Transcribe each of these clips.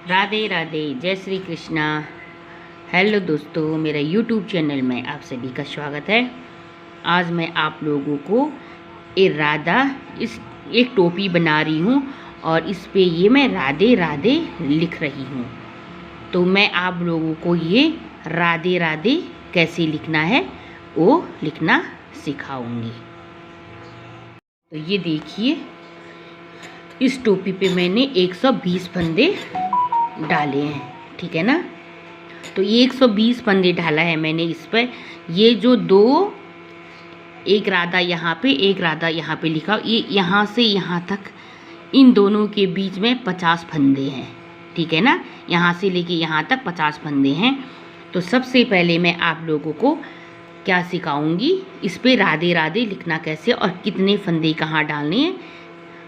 राधे राधे, जय श्री कृष्णा। हेलो दोस्तों, मेरे यूट्यूब चैनल में आप सभी का स्वागत है। आज मैं आप लोगों को इस एक टोपी बना रही हूँ और इस पे ये मैं राधे राधे लिख रही हूँ। तो मैं आप लोगों को ये राधे राधे कैसे लिखना है वो लिखना सिखाऊंगी। तो ये देखिए, इस टोपी पे मैंने 120 फंदे डाले हैं, ठीक है ना। तो ये 120 फंदे डाला है मैंने इस पर। ये जो दो, एक राधा यहाँ पे, एक राधा यहाँ पे लिखा, ये यहाँ से यहाँ तक, इन दोनों के बीच में 50 फंदे हैं, ठीक है ना। यहाँ से लेके यहाँ तक 50 फंदे हैं। तो सबसे पहले मैं आप लोगों को क्या सिखाऊंगी, इस पे राधे राधे लिखना कैसे और कितने फंदे कहाँ डालने हैं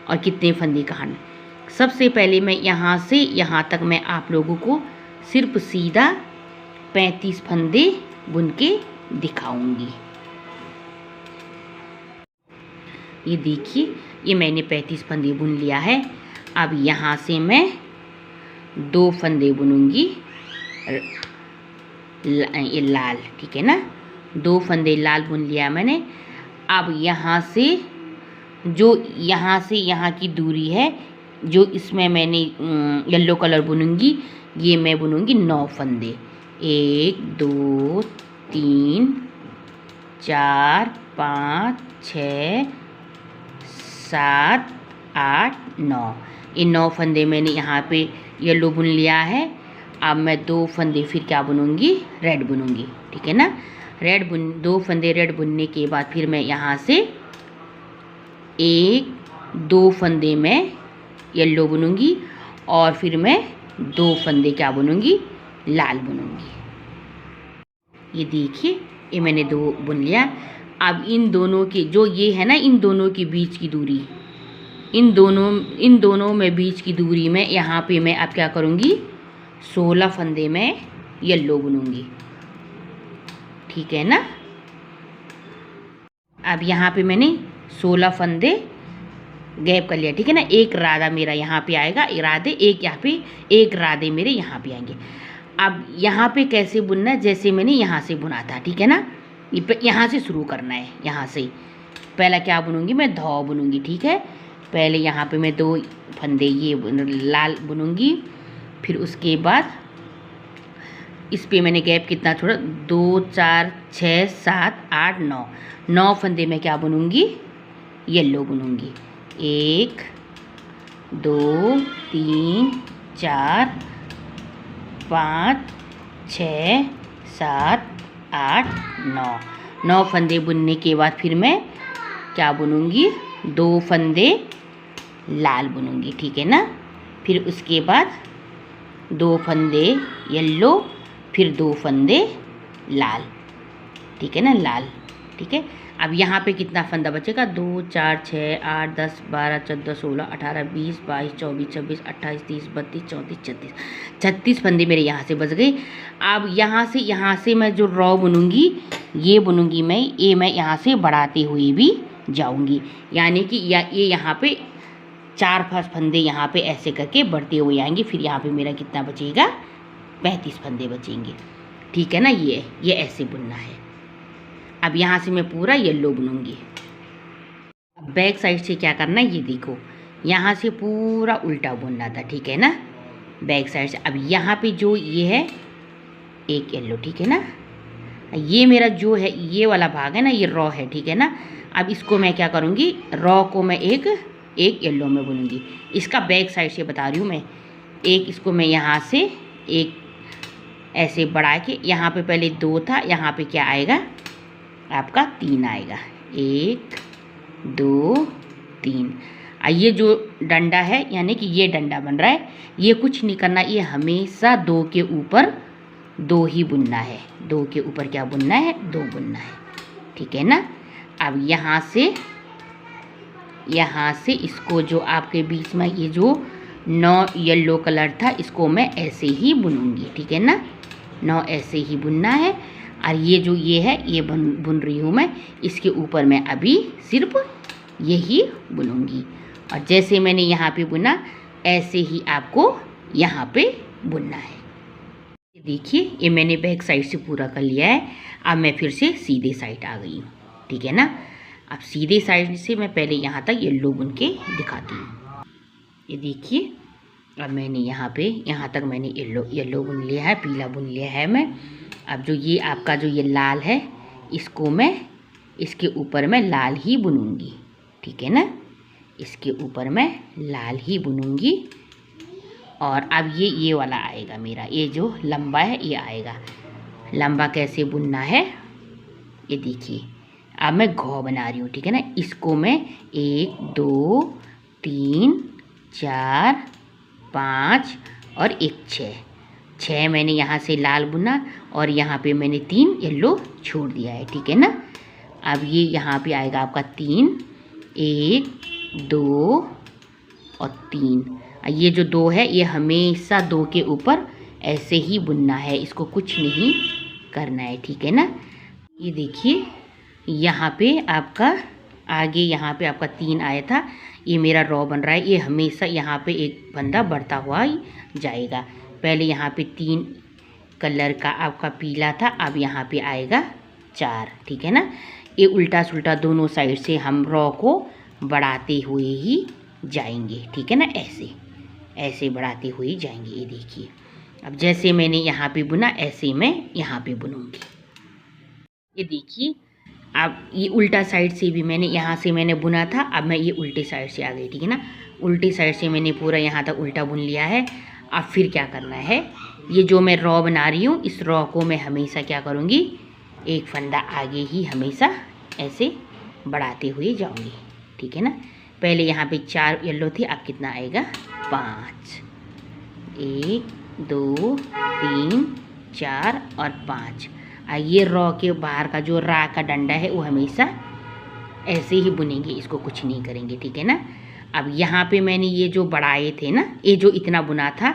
और कितने फंदे कहाँ। सबसे पहले मैं यहाँ से यहाँ तक मैं आप लोगों को सिर्फ सीधा 35 फंदे बुन के दिखाऊंगी। ये देखिए, ये मैंने 35 फंदे बुन लिया है। अब यहाँ से मैं 2 फंदे बुनूंगी ये लाल, ठीक है ना। 2 फंदे लाल बुन लिया मैंने। अब यहाँ से जो यहाँ से यहाँ की दूरी है, जो इसमें मैंने येलो कलर बुनूंगी, ये मैं बुनूंगी 9 फंदे। 1 2 3 4 5 6 7 8 9, ये 9 फंदे मैंने यहाँ पे येलो बुन लिया है। अब मैं 2 फंदे फिर क्या बुनूंगी, रेड बुनूंगी, ठीक है ना। 2 फंदे रेड बुनने के बाद फिर मैं यहाँ से 1 2 फंदे मैं येलो बुनूंगी और फिर मैं 2 फंदे क्या बुनूंगी, लाल बुनूंगी। ये देखिए, ये मैंने 2 बुन लिया। अब इन दोनों के जो ये है ना, इन दोनों के बीच की दूरी, इन दोनों में बीच की दूरी में यहाँ पे मैं अब क्या करूँगी, 16 फंदे में येलो बुनूंगी, ठीक है ना। अब यहाँ पे मैंने 16 फंदे गैप कर लिया, ठीक है ना। एक राधा मेरा यहाँ पे आएगा, राधे एक यहाँ पे, एक राधे मेरे यहाँ पे आएंगे। अब यहाँ पे कैसे बुनना है, जैसे मैंने यहाँ से बुना था, ठीक है ना। यहाँ से शुरू करना है। यहाँ से पहला क्या बुनूंगी, मैं धौ बुनूंगी, ठीक है। पहले यहाँ पे मैं 2 फंदे ये लाल बुनूंगी, फिर उसके बाद इस पे मैंने गैप कितना छोड़ा, 2 4 6 7 8 9 फंदे में क्या बुनूंगी, येलो बुनूंगी। 1 2 3 4 5 6 7 8 9 फंदे बुनने के बाद फिर मैं क्या बुनूंगी, 2 फंदे लाल बुनूंगी, ठीक है ना। फिर उसके बाद 2 फंदे येलो, फिर 2 फंदे लाल, ठीक है ना, लाल, ठीक है। अब यहाँ पे कितना फंदा बचेगा, 2 4 6 8 10 12 14 16 18 20 22 24 26 28 30 32 34 36 फंदे मेरे यहाँ से बच गए। अब यहाँ से मैं जो रॉ बुनूंगी, ये बुनूंगी मैं, ये मैं यहाँ से बढ़ाते हुए भी जाऊंगी, यानी कि ये यहाँ पे 4 फंदे यहाँ पे ऐसे करके बढ़ते हुए आएंगे। फिर यहाँ पे मेरा कितना बचेगा, 35 फंदे बचेंगे, ठीक है ना। ये ऐसे बुनना है। अब यहाँ से मैं पूरा येलो बुनूंगी। अब बैक साइड से क्या करना है, ये देखो, यहाँ से पूरा उल्टा बुनना था, ठीक है ना, बैक साइड से। अब यहाँ पे जो ये है एक येलो, ठीक है ना। ये मेरा जो है ये वाला भाग है ना, ये रॉ है, ठीक है ना। अब इसको मैं क्या करूँगी, रॉ को मैं एक येलो में बुनूंगी। इसका बैक साइड से बता रही हूँ मैं। इसको मैं यहाँ से एक ऐसे बढ़ा के, यहाँ पे पहले 2 था, यहाँ पे क्या आएगा आपका 3 आएगा, 1 2 3। ये जो डंडा है, यानी कि ये डंडा बन रहा है, ये कुछ नहीं करना, ये हमेशा 2 के ऊपर 2 ही बुनना है। 2 के ऊपर क्या बुनना है, 2 बुनना है, ठीक है ना। अब यहाँ से इसको जो आपके बीच में ये जो 9 येलो कलर था, इसको मैं ऐसे ही बुनूंगी, ठीक है ना। 9 ऐसे ही बुनना है। और ये जो ये है, ये बुन रही हूँ मैं, इसके ऊपर मैं अभी सिर्फ यही बुनूंगी। और जैसे मैंने यहाँ पे बुना, ऐसे ही आपको यहाँ पे बुनना है। देखिए ये मैंने बैक साइड से पूरा कर लिया है। अब मैं फिर से सीधे साइड आ गई हूँ, ठीक है ना। अब सीधे साइड से मैं पहले यहाँ तक येलो बुन के दिखाती हूँ। ये देखिए अब मैंने यहाँ तक मैंने येलो बुन लिया है, पीला बुन लिया है मैं। अब जो ये आपका जो ये लाल है, इसको मैं इसके ऊपर मैं लाल ही बुनूंगी, ठीक है ना। इसके ऊपर मैं लाल ही बुनूंगी। और अब ये वाला आएगा मेरा, ये जो लंबा है ये आएगा। लंबा कैसे बुनना है ये देखिए। अब मैं घाव बना रही हूँ, ठीक है ना। इसको मैं 1 2 3 4 5 और 1 6 मैंने यहाँ से लाल बुना और यहाँ पे मैंने 3 येलो छोड़ दिया है, ठीक है ना। अब ये यहाँ पे आएगा आपका 3 1 2 और 3। ये जो 2 है ये हमेशा 2 के ऊपर ऐसे ही बुनना है, इसको कुछ नहीं करना है, ठीक है ना। ये देखिए यहाँ पे आपका आगे यहाँ पे आपका 3 आया था, ये मेरा रॉ बन रहा है। ये हमेशा यहाँ पे एक फंदा बढ़ता हुआ ही जाएगा। पहले यहाँ पे 3 कलर का आपका पीला था, अब यहाँ पे आएगा 4, ठीक है ना। ये उल्टा सुल्टा दोनों साइड से हम रॉ को बढ़ाते हुए ही जाएंगे, ठीक है ना। ऐसे बढ़ाते हुए जाएंगे। ये देखिए अब जैसे मैंने यहाँ पे बुना ऐसे मैं यहाँ पे बुनूंगी। ये देखिए अब ये उल्टा साइड से भी मैंने यहाँ से मैंने बुना था, अब मैं ये उल्टे साइड से आ गई, ठीक है ना। उल्टी साइड से मैंने पूरा यहाँ तक उल्टा बुन लिया है। अब फिर क्या करना है, ये जो मैं रॉ बना रही हूँ इस रॉ को मैं हमेशा क्या करूँगी, एक फंदा आगे ही हमेशा ऐसे बढ़ाते हुए जाऊँगी, ठीक है ना। पहले यहाँ पे 4 येलो थी, अब कितना आएगा 5, 1 2 3 4 और 5। ये रॉ के बाहर का जो रा का डंडा है वो हमेशा ऐसे ही बुनेंगे, इसको कुछ नहीं करेंगे, ठीक है ना। अब यहाँ पे मैंने ये जो बढ़ाए थे ना, ये जो इतना बुना था,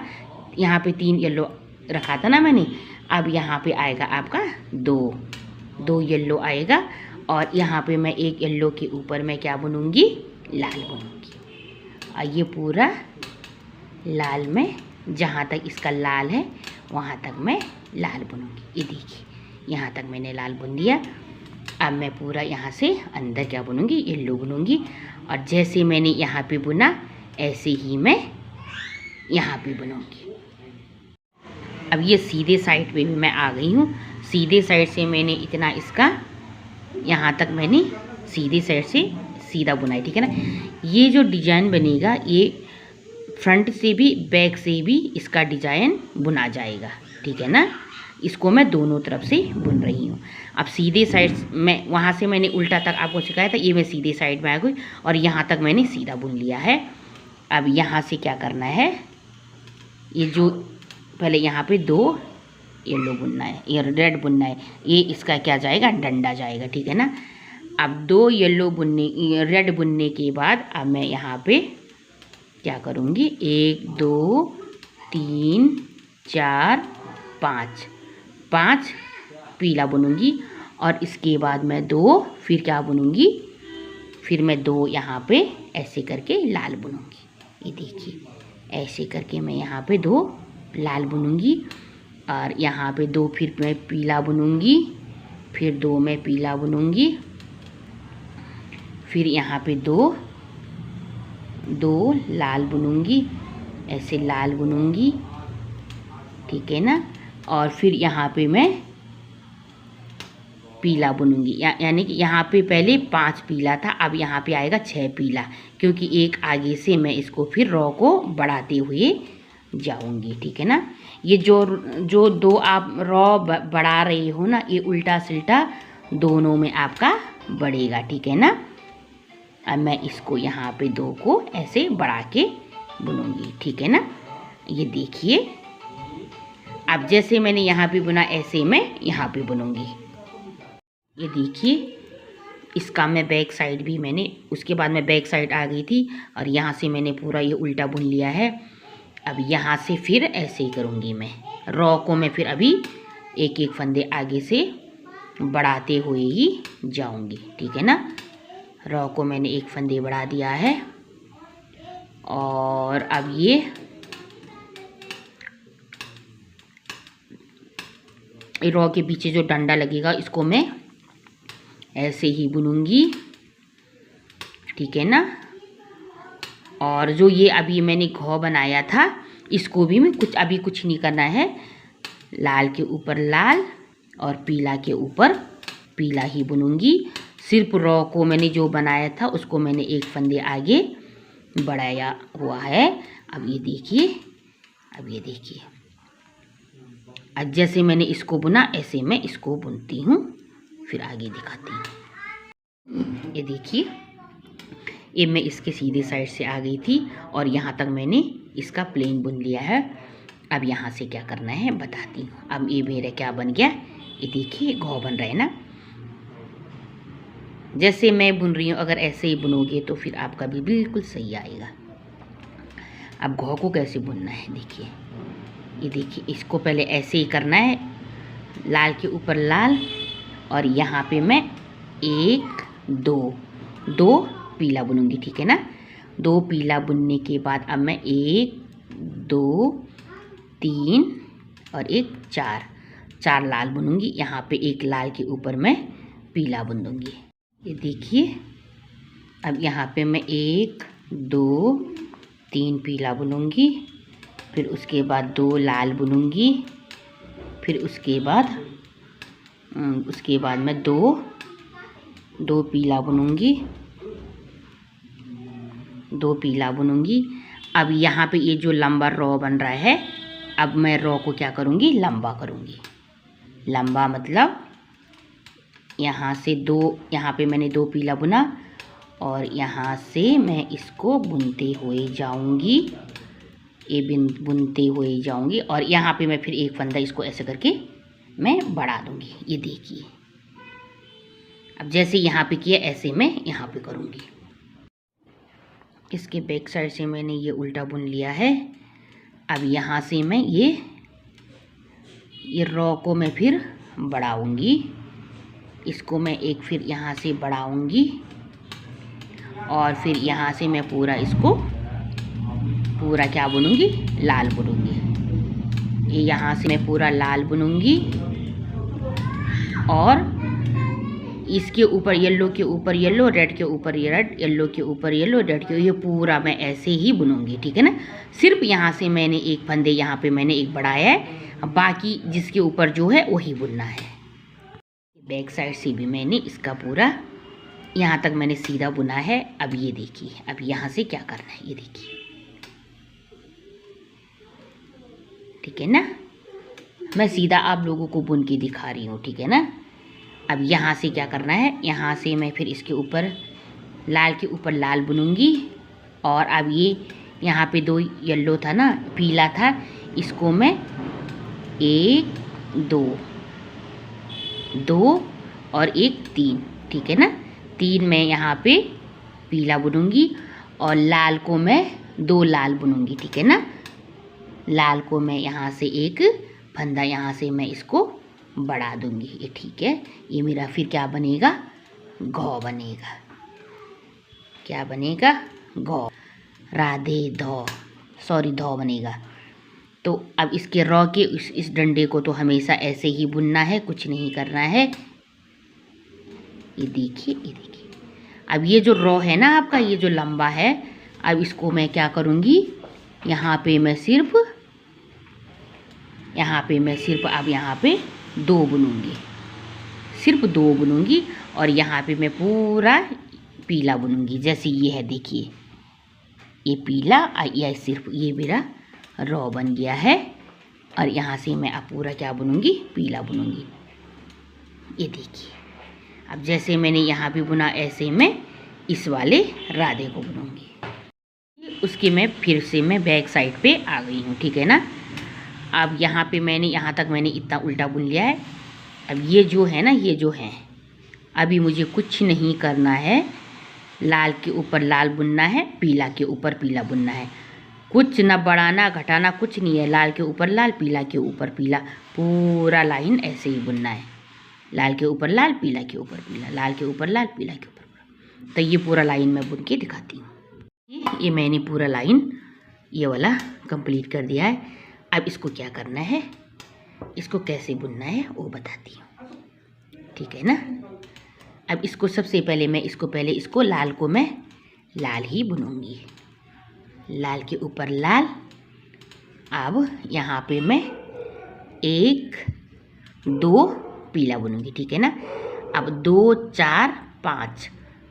यहाँ पे 3 येलो रखा था ना मैंने। अब यहाँ पे आएगा आपका 2 येलो आएगा और यहाँ पे मैं 1 येलो के ऊपर मैं क्या बुनूंगी, लाल बुनूंगी। और ये पूरा लाल में जहाँ तक इसका लाल है वहाँ तक मैं लाल बुनूंगी। ये देखिए यहाँ तक मैंने लाल बुन दिया। अब मैं पूरा यहाँ से अंदर क्या बुनूंगी, येलो बुनूंगी। और जैसे मैंने यहाँ पे बुना ऐसे ही मैं यहाँ पे बुनूंगी। अब ये सीधे साइड पे भी मैं आ गई हूँ। सीधे साइड से मैंने इतना इसका यहाँ तक मैंने सीधे साइड से सीधा बुना है, ठीक है ना। ये जो डिजाइन बनेगा ये फ्रंट से भी बैक से भी इसका डिजाइन बुना जाएगा, ठीक है ना। इसको मैं दोनों तरफ से बुन रही हूँ। अब सीधे साइड में वहाँ से मैंने उल्टा तक आपको सिखाया था, ये मैं सीधे साइड में आ गई और यहाँ तक मैंने सीधा बुन लिया है। अब यहाँ से क्या करना है, ये जो पहले यहाँ पे 2 येलो बुनना है, ये रेड बुनना है, ये इसका क्या जाएगा, डंडा जाएगा, ठीक है ना। अब 2 येलो बुनने रेड बुनने के बाद अब मैं यहाँ पे क्या करूँगी, 1 2 3 4 5 पीला बुनूंगी और इसके बाद मैं 2 फिर क्या बुनूंगी, फिर मैं 2 यहाँ पे ऐसे करके लाल बुनूंगी। ये देखिए ऐसे करके मैं यहाँ पे 2 लाल बुनूंगी और यहाँ पे 2 फिर मैं पीला बुनूंगी, फिर 2 मैं पीला बुनूंगी, फिर यहाँ पे 2 लाल बुनूंगी, ऐसे लाल बुनूंगी, ठीक है ना। और फिर यहाँ पे मैं पीला बुनूंगी, यानी कि यहाँ पे पहले 5 पीला था, अब यहाँ पे आएगा 6 पीला, क्योंकि एक आगे से मैं इसको फिर रॉ को बढ़ाते हुए जाऊंगी, ठीक है ना। ये जो 2 आप रॉ बढ़ा रहे हो ना, ये उल्टा सिल्टा दोनों में आपका बढ़ेगा, ठीक है ना। अब मैं इसको यहाँ पे 2 को ऐसे बढ़ा के बुनूंगी, ठीक है ना। ये देखिए अब जैसे मैंने यहाँ पे बुना ऐसे मैं यहाँ पे बुनूंगी। ये देखिए इसका मैं बैक साइड भी मैंने, उसके बाद मैं बैक साइड आ गई थी और यहाँ से मैंने पूरा ये उल्टा बुन लिया है। अब यहाँ से फिर ऐसे ही करूँगी मैं, रॉ को मैं फिर अभी एक एक फंदे आगे से बढ़ाते हुए ही जाऊँगी, ठीक है ना। रॉ को मैंने एक फंदे बढ़ा दिया है और अब ये रॉ के पीछे जो डंडा लगेगा इसको मैं ऐसे ही बुनूंगी, ठीक है ना। और जो ये अभी मैंने घाव बनाया था इसको भी मैं कुछ नहीं करना है, लाल के ऊपर लाल और पीला के ऊपर पीला ही बुनूंगी। सिर्फ रॉ को मैंने जो बनाया था उसको मैंने एक फंदे आगे बढ़ाया हुआ है। अब ये देखिए, अब जैसे मैंने इसको बुना ऐसे मैं इसको बुनती हूँ, फिर आगे दिखाती हूँ। ये देखिए, ये मैं इसके सीधे साइड से आ गई थी और यहाँ तक मैंने इसका प्लेन बुन लिया है। अब यहाँ से क्या करना है बताती हूँ। अब ये मेरा क्या बन गया, ये देखिए घाव बन रहा है ना। जैसे मैं बुन रही हूँ अगर ऐसे ही बुनोगे तो फिर आपका भी बिल्कुल सही आएगा। अब घाव को कैसे बुनना है देखिए, ये देखिए इसको पहले ऐसे ही करना है, लाल के ऊपर लाल और यहाँ पे मैं 1 2 पीला बुनूंगी, ठीक है ना। 2 पीला बुनने के बाद अब मैं 1 2 3 और 1 4 लाल बुनूंगी। यहाँ पे 1 लाल के ऊपर मैं पीला बुन दूंगी। ये देखिए, अब यहाँ पे मैं 1 2 3 पीला बुनूंगी, फिर उसके बाद 2 लाल बुनूंगी, फिर उसके बाद मैं 2 पीला बुनूंगी, 2 पीला बुनूंगी। अब यहाँ पे ये जो लंबा रॉ बन रहा है, अब मैं रॉ को क्या करूँगी, लंबा करूँगी। लंबा मतलब यहाँ से 2, यहाँ पे मैंने 2 पीला बुना और यहाँ से मैं इसको बुनते हुए जाऊँगी, ये बुनते हुए जाऊँगी और यहाँ पे मैं फिर एक फंदा इसको ऐसे करके मैं बढ़ा दूँगी। ये देखिए, अब जैसे यहाँ पे किया ऐसे मैं यहाँ पे करूँगी। इसके बैक साइड से मैंने ये उल्टा बुन लिया है। अब यहाँ से मैं ये रॉ को मैं फिर बढ़ाऊँगी, इसको मैं एक फिर यहाँ से बढ़ाऊँगी और फिर यहाँ से मैं पूरा इसको पूरा क्या बुनूँगी, लाल बुनूँगी। ये यहाँ से मैं पूरा लाल बुनूँगी और इसके ऊपर येलो के ऊपर येलो, रेड के ऊपर रेड, येलो के ऊपर येलो, रेड के, ये पूरा मैं ऐसे ही बुनूंगी, ठीक है ना। सिर्फ यहाँ से मैंने एक फंदे यहाँ पे मैंने एक बढ़ाया है, बाकी जिसके ऊपर जो है वही बुनना है। बैक साइड से भी मैंने इसका पूरा यहाँ तक मैंने सीधा बुना है। अब ये देखिए, अब यहाँ से क्या करना है, ये देखिए, ठीक है ना। मैं सीधा आप लोगों को बुन के दिखा रही हूँ, ठीक है ना। अब यहाँ से क्या करना है, यहाँ से मैं फिर इसके ऊपर लाल के ऊपर लाल बुनूंगी और अब ये यहाँ पे 2 येलो था ना, पीला था, इसको मैं 1 2 और 1 3, ठीक है ना। 3 मैं यहाँ पे पीला बुनूंगी और लाल को मैं 2 लाल बुनूंगी, ठीक है ना। लाल को मैं यहाँ से एक फंदा यहाँ से मैं इसको बढ़ा दूंगी, ये ठीक है। ये मेरा फिर क्या बनेगा, घाव बनेगा। क्या बनेगा, घाव, राधे धौ, सॉरी धौ बनेगा। तो अब इसके रॉ के इस डंडे को तो हमेशा ऐसे ही बुनना है, कुछ नहीं करना है। ये देखिए, ये देखिए, अब ये जो रॉ है ना आपका, ये जो लंबा है, अब इसको मैं क्या करूँगी, यहाँ पे मैं सिर्फ अब यहाँ पे 2 बुनूंगी, सिर्फ 2 बुनूंगी और यहाँ पे मैं पूरा पीला बुनूंगी। जैसे ये है, देखिए ये पीला, या सिर्फ ये मेरा रॉ बन गया है और यहाँ से मैं अब पूरा क्या बुनूंगी, पीला बुनूंगी। ये देखिए, अब जैसे मैंने यहाँ पे बुना ऐसे मैं इस वाले राधे को बुनूंगी। उसके मैं फिर से मैं बैक साइड पे आ गई हूँ, ठीक है ना। अब यहाँ पे मैंने यहाँ तक मैंने इतना उल्टा बुन लिया है। अब ये जो है ना, ये जो है, अभी मुझे कुछ नहीं करना है, लाल के ऊपर लाल बुनना है, पीला के ऊपर पीला बुनना है, कुछ ना बढ़ाना घटाना कुछ नहीं है। लाल के ऊपर लाल, पीला के ऊपर पीला, पूरा लाइन ऐसे ही बुनना है, लाल के ऊपर लाल, पीला के ऊपर पीला, लाल के ऊपर लाल, पीला के ऊपर पीला। तो ये पूरा लाइन मैं बुन के दिखाती हूँ। ये मैंने पूरा लाइन ये वाला कंप्लीट कर दिया है। अब इसको क्या करना है, इसको कैसे बुनना है वो बताती हूँ, ठीक है ना। अब इसको सबसे पहले इसको लाल को मैं लाल ही बुनूंगी, लाल के ऊपर लाल। अब यहाँ पे मैं 1 2 पीला बुनूंगी, ठीक है ना। अब 2 4 5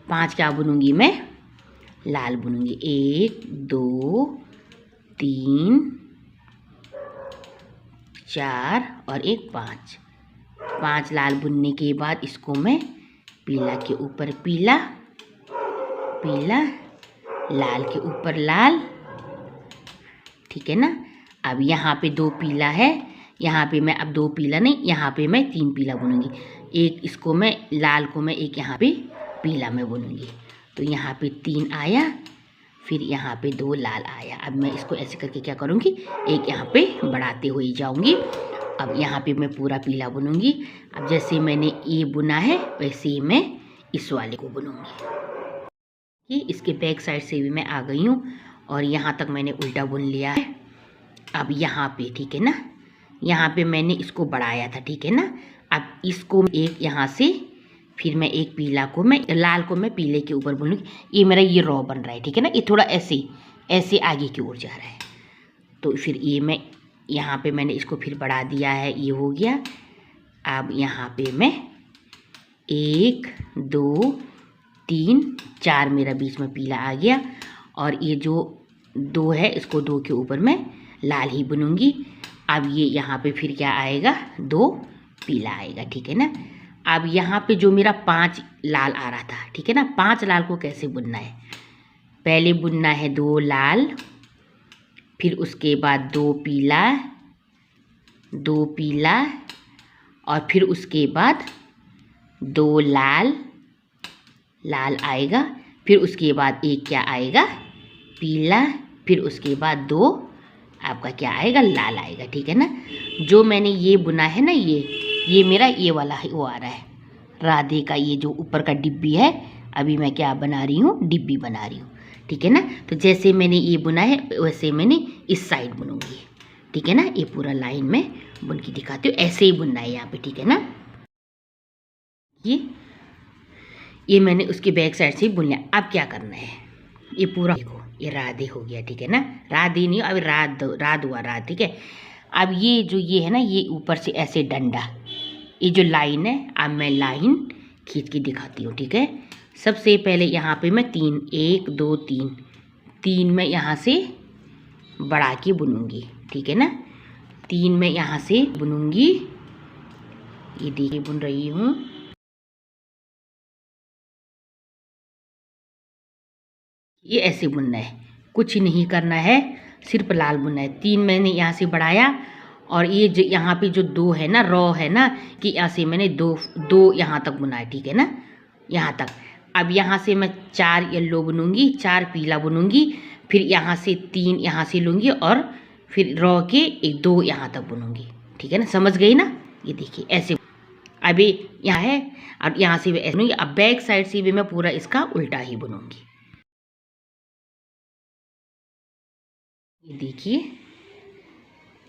5 क्या बुनूंगी मैं, लाल बुनूंगी। 1 2 3 4 और 1 5 5 लाल बुनने के बाद इसको मैं पीला के ऊपर पीला, पीला, लाल के ऊपर लाल, ठीक है ना। अब यहाँ पे 2 पीला है, यहाँ पे मैं अब 2 पीला नहीं, यहाँ पे मैं 3 पीला बुनूंगी। एक इसको मैं लाल को मैं एक यहाँ पे पीला में बुनूंगी, तो यहाँ पे 3 आया, फिर यहाँ पे 2 लाल आया। अब मैं इसको ऐसे करके क्या करूँगी, एक यहाँ पे बढ़ाते हुए जाऊँगी। अब यहाँ पे मैं पूरा पीला बुनूंगी। अब जैसे मैंने ये बुना है वैसे ही मैं इस वाले को बुनूंगी। ये इसके बैक साइड से भी मैं आ गई हूँ और यहाँ तक मैंने उल्टा बुन लिया है। अब यहाँ पे, ठीक है ना, यहाँ पे मैंने इसको बढ़ाया था, ठीक है ना। अब इसको एक यहाँ से, फिर मैं एक पीला को मैं लाल को मैं पीले के ऊपर बुनूंगी। ये मेरा ये रॉ बन रहा है, ठीक है ना। ये थोड़ा ऐसे ऐसे आगे की ओर जा रहा है, तो फिर ये मैं यहाँ पे मैंने इसको फिर बढ़ा दिया है, ये हो गया। अब यहाँ पे मैं 1 2 3 4 मेरा बीच में पीला आ गया, और ये जो 2 है इसको 2 के ऊपर मैं लाल ही बुनूंगी। अब ये यहाँ पे फिर क्या आएगा, 2 पीला आएगा, ठीक है ना। अब यहाँ पे जो मेरा 5 लाल आ रहा था, ठीक है ना, 5 लाल को कैसे बुनना है, पहले बुनना है 2 लाल, फिर उसके बाद 2 पीला, 2 पीला, और फिर उसके बाद 2 लाल, लाल आएगा, फिर उसके बाद एक क्या आएगा, पीला, फिर उसके बाद 2 आपका क्या आएगा, लाल आएगा, ठीक है ना। जो मैंने ये बुना है ना, ये मेरा ये वाला है, वो आ रहा है राधे का, ये जो ऊपर का डिब्बी है, अभी मैं क्या बना रही हूँ, डिब्बी बना रही हूँ, ठीक है ना। तो जैसे मैंने ये बुना है वैसे मैंने इस साइड बुनूंगी, ठीक है ना। ये पूरा लाइन में बुन के दिखाती हूँ, ऐसे ही बुनना है यहाँ पे, ठीक है ना। ये मैंने उसके बैक साइड से बुन लिया। अब क्या करना है, ये पूरा देखो, ये राधे हो गया, ठीक है ना। राधे नहीं, अब राध हुआ, राध, ठीक है। अब ये जो ये है ना, ये ऊपर से ऐसे डंडा, ये जो लाइन है, अब मैं लाइन खींच के दिखाती हूँ, ठीक है। सबसे पहले यहाँ पे मैं 3 1 2 3 मैं यहाँ से बढ़ा के बुनूंगी, ठीक है ना। 3 मैं यहाँ से बुनूंगी, ये देखिए बुन रही हूँ। ये ऐसे बुनना है, कुछ नहीं करना है, सिर्फ लाल बुनना है। 3 मैंने यहाँ से बढ़ाया, और ये यहाँ पे जो 2 है ना, रॉ है ना, कि यहाँ से मैंने 2 यहाँ तक बुना है, ठीक है ना, यहाँ तक। अब यहाँ से मैं 4 येलो बुनूंगी, 4 पीला बुनूंगी, फिर यहाँ से 3 यहाँ से लूँगी, और फिर रॉ के 1 2 यहाँ तक बुनूंगी, ठीक है ना। समझ गई ना, ये देखिए ऐसे। अभी यहाँ है, और यहाँ से भी ऐसे बुनूंगी। अब बैक साइड से भी मैं पूरा इसका उल्टा ही बुनूंगी, ये देखिए।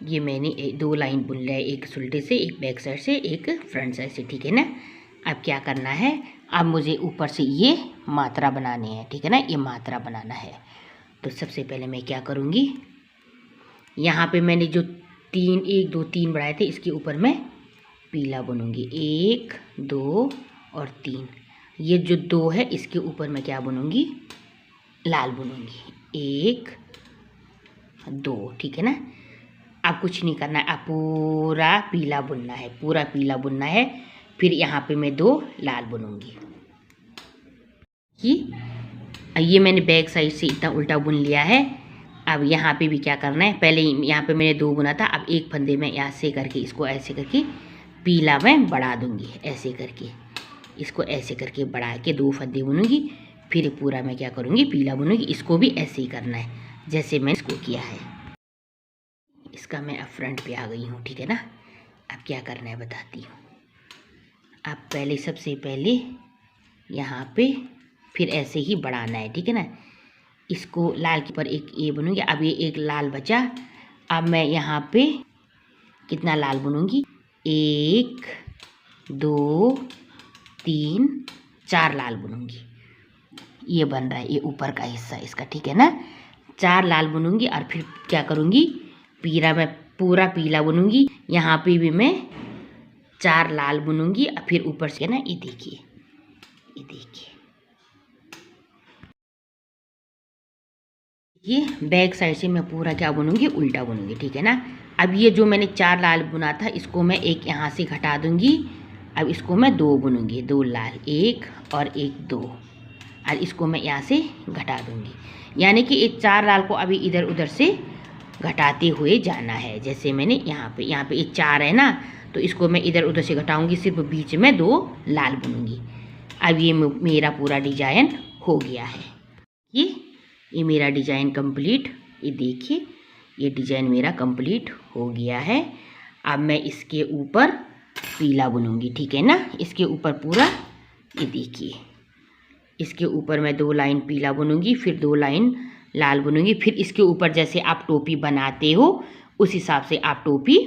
ये मैंने 2 लाइन बुन लिया है, एक उल्टे से, एक बैक साइड से, एक फ्रंट साइड से, ठीक है ना। अब क्या करना है, अब मुझे ऊपर से ये मात्रा बनानी है, ठीक है ना, ये मात्रा बनाना है। तो सबसे पहले मैं क्या करूँगी, यहाँ पे मैंने जो 3 1 2 3 बढ़ाए थे, इसके ऊपर मैं पीला बुनूंगी, 1 2 और 3। ये जो 2 है इसके ऊपर मैं क्या बुनूंगी, लाल बुनूंगी, 1 2, ठीक है ना। अब कुछ नहीं करना है, अब पूरा पीला बुनना है, पूरा पीला बुनना है। फिर यहाँ पे मैं 2 लाल बुनूंगी। ये मैंने बैक साइड से इतना उल्टा बुन लिया है। अब यहाँ पे भी क्या करना है, पहले यहाँ पे मैंने 2 बुना था, अब एक फंदे में यहाँ से करके इसको ऐसे करके पीला मैं बढ़ा दूंगी, ऐसे करके इसको ऐसे करके बढ़ा के 2 फंदे बुनूंगी। फिर पूरा मैं क्या करूँगी, पीला बुनूंगी। इसको भी ऐसे ही करना है जैसे मैंने इसको किया है। इसका मैं अब फ्रंट पे आ गई हूँ, ठीक है ना। अब क्या करना है बताती हूँ। अब पहले सबसे पहले यहाँ पे फिर ऐसे ही बढ़ाना है, ठीक है ना। इसको लाल के ऊपर एक ये बनूंगी। अब ये एक लाल बचा, अब मैं यहाँ पे कितना लाल बुनूंगी, 1 2 3 4 लाल बुनूंगी। ये बन रहा है, ये ऊपर का हिस्सा इसका, ठीक है ना। 4 लाल बुनूंगी और फिर क्या करूंगी, मैं पूरा पीला बुनूंगी। यहाँ पे भी मैं 4 लाल बुनूंगी और फिर ऊपर से ना ये देखिए, ये देखिए, ये बैक साइड से मैं पूरा क्या बुनूंगी, उल्टा बुनूंगी, ठीक है ना। अब ये जो मैंने 4 लाल बुना था इसको मैं एक यहाँ से घटा दूंगी। अब इसको मैं 2 बुनूंगी, 2 लाल, 1 और 1 2, और इसको मैं यहाँ से घटा दूंगी। यानी कि इस 4 लाल को अभी इधर उधर से घटाते हुए जाना है। जैसे मैंने यहाँ पे ये 4 है ना, तो इसको मैं इधर उधर से घटाऊंगी, सिर्फ बीच में 2 लाल बुनूंगी। अब ये मेरा पूरा डिजाइन हो गया है। ये मेरा डिजाइन कंप्लीट, ये देखिए, ये डिजाइन मेरा कंप्लीट हो गया है। अब मैं इसके ऊपर पीला बुनूंगी, ठीक है ना। इसके ऊपर पूरा ये देखिए, इसके ऊपर मैं 2 लाइन पीला बुनूंगी, फिर 2 लाइन लाल बुनूंगी। फिर इसके ऊपर जैसे आप टोपी बनाते हो उस हिसाब से आप टोपी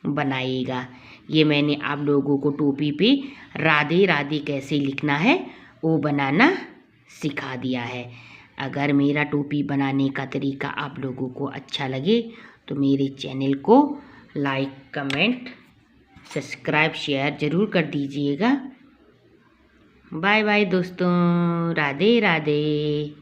बनाइएगा। ये मैंने आप लोगों को टोपी पे राधे राधे कैसे लिखना है वो बनाना सिखा दिया है। अगर मेरा टोपी बनाने का तरीका आप लोगों को अच्छा लगे तो मेरे चैनल को लाइक, कमेंट, सब्सक्राइब, शेयर ज़रूर कर दीजिएगा। बाय बाय दोस्तों, राधे राधे।